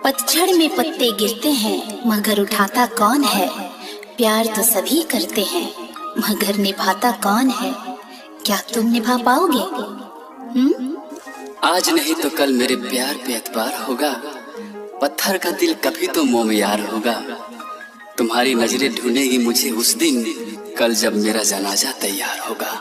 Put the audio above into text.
पतझड़ में पत्ते गिरते हैं मगर उठाता कौन है। प्यार तो सभी करते हैं मगर निभाता कौन है। क्या तुम निभा पाओगे? आज नहीं तो कल मेरे प्यार पे एतबार होगा। पत्थर का दिल कभी तो मोमयार होगा। तुम्हारी नजरें ढूंढेगी मुझे उस दिन, कल जब मेरा जनाजा तैयार होगा।